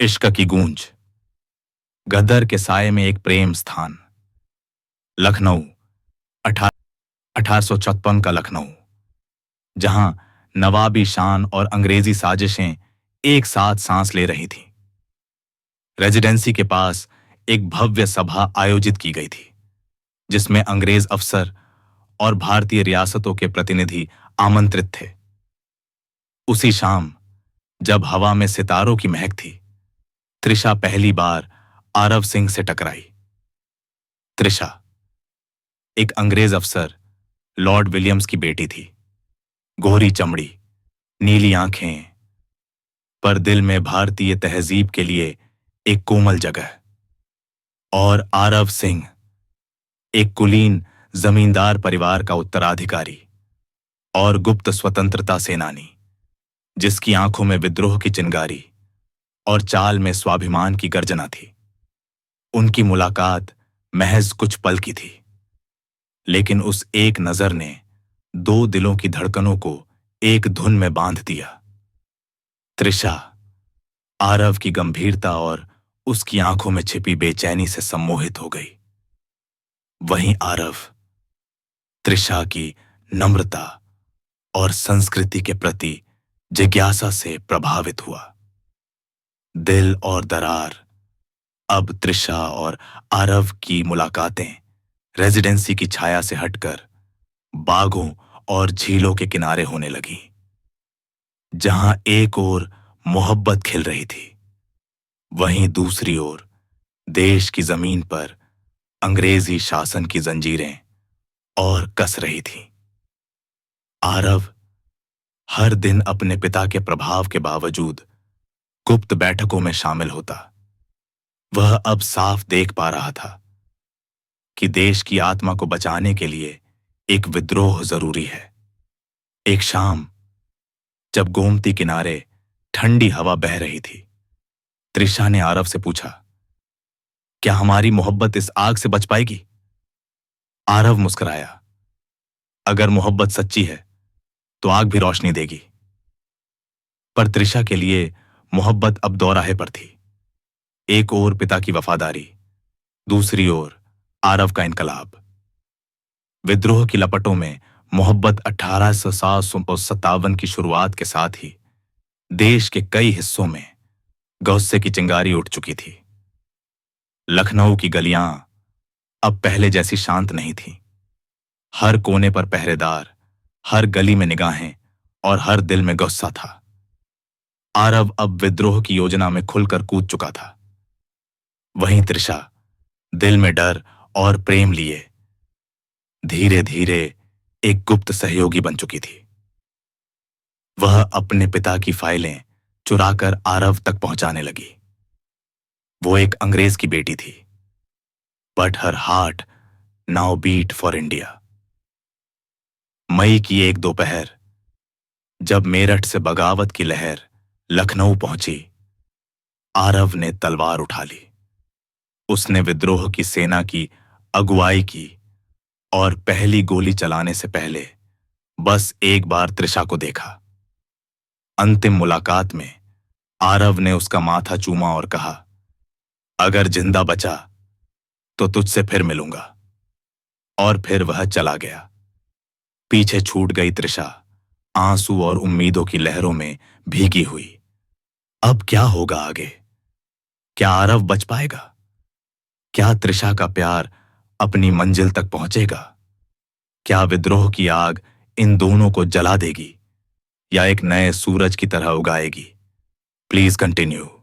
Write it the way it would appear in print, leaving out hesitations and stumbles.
इश्क की गूंज, गदर के साये में एक प्रेम स्थान। लखनऊ, 1856 का लखनऊ, जहां नवाबी शान और अंग्रेजी साजिशें एक साथ सांस ले रही थीं। रेजिडेंसी के पास एक भव्य सभा आयोजित की गई थी, जिसमें अंग्रेज अफसर और भारतीय रियासतों के प्रतिनिधि आमंत्रित थे। उसी शाम, जब हवा में सितारों की महक थी, त्रिशा पहली बार आरव सिंह से टकराई। त्रिशा एक अंग्रेज अफसर लॉर्ड विलियम्स की बेटी थी। गोरी चमड़ी, नीली आंखें, पर दिल में भारतीय तहजीब के लिए एक कोमल जगह। और आरव सिंह, एक कुलीन जमींदार परिवार का उत्तराधिकारी और गुप्त स्वतंत्रता सेनानी, जिसकी आंखों में विद्रोह की चिंगारी और चाल में स्वाभिमान की गर्जना थी। उनकी मुलाकात महज कुछ पल की थी, लेकिन उस एक नजर ने दो दिलों की धड़कनों को एक धुन में बांध दिया। त्रिशा आरव की गंभीरता और उसकी आंखों में छिपी बेचैनी से सम्मोहित हो गई। वहीं आरव त्रिशा की नम्रता और संस्कृति के प्रति जिज्ञासा से प्रभावित हुआ। दिल और दरार। अब त्रिशा और आरव की मुलाकातें रेजिडेंसी की छाया से हटकर बागों और झीलों के किनारे होने लगी, जहां एक ओर मोहब्बत खिल रही थी, वहीं दूसरी ओर देश की जमीन पर अंग्रेजी शासन की जंजीरें और कस रही थीं। आरव हर दिन अपने पिता के प्रभाव के बावजूद गुप्त बैठकों में शामिल होता। वह अब साफ देख पा रहा था कि देश की आत्मा को बचाने के लिए एक विद्रोह जरूरी है। एक शाम, जब गोमती किनारे ठंडी हवा बह रही थी, त्रिशा ने आरव से पूछा, क्या हमारी मोहब्बत इस आग से बच पाएगी? आरव मुस्कुराया, अगर मोहब्बत सच्ची है तो आग भी रोशनी देगी। पर त्रिशा के लिए मोहब्बत अब दौराहे पर थी। एक ओर पिता की वफादारी, दूसरी ओर आरव का इनकलाब। विद्रोह की लपटों में मोहब्बत 1857 की शुरुआत के साथ ही देश के कई हिस्सों में गुस्से की चिंगारी उठ चुकी थी। लखनऊ की गलियां अब पहले जैसी शांत नहीं थीं। हर कोने पर पहरेदार, हर गली में निगाहें और हर दिल में गुस्सा था। आरव अब विद्रोह की योजना में खुलकर कूद चुका था। वहीं त्रिशा दिल में डर और प्रेम लिए धीरे धीरे एक गुप्त सहयोगी बन चुकी थी। वह अपने पिता की फाइलें चुराकर आरव तक पहुंचाने लगी। वो एक अंग्रेज की बेटी थी, but her heart now beat for India. मई की एक दोपहर, जब मेरठ से बगावत की लहर लखनऊ पहुंची, आरव ने तलवार उठा ली। उसने विद्रोह की सेना की अगुवाई की और पहली गोली चलाने से पहले बस एक बार त्रिशा को देखा। अंतिम मुलाकात में आरव ने उसका माथा चूमा और कहा, अगर जिंदा बचा तो तुझसे फिर मिलूंगा। और फिर वह चला गया। पीछे छूट गई त्रिशा आंसू और उम्मीदों की लहरों में भीगी हुई। अब क्या होगा आगे? क्या आरव बच पाएगा? क्या त्रिशा का प्यार अपनी मंजिल तक पहुंचेगा? क्या विद्रोह की आग इन दोनों को जला देगी या एक नए सूरज की तरह उगाएगी? Please continue.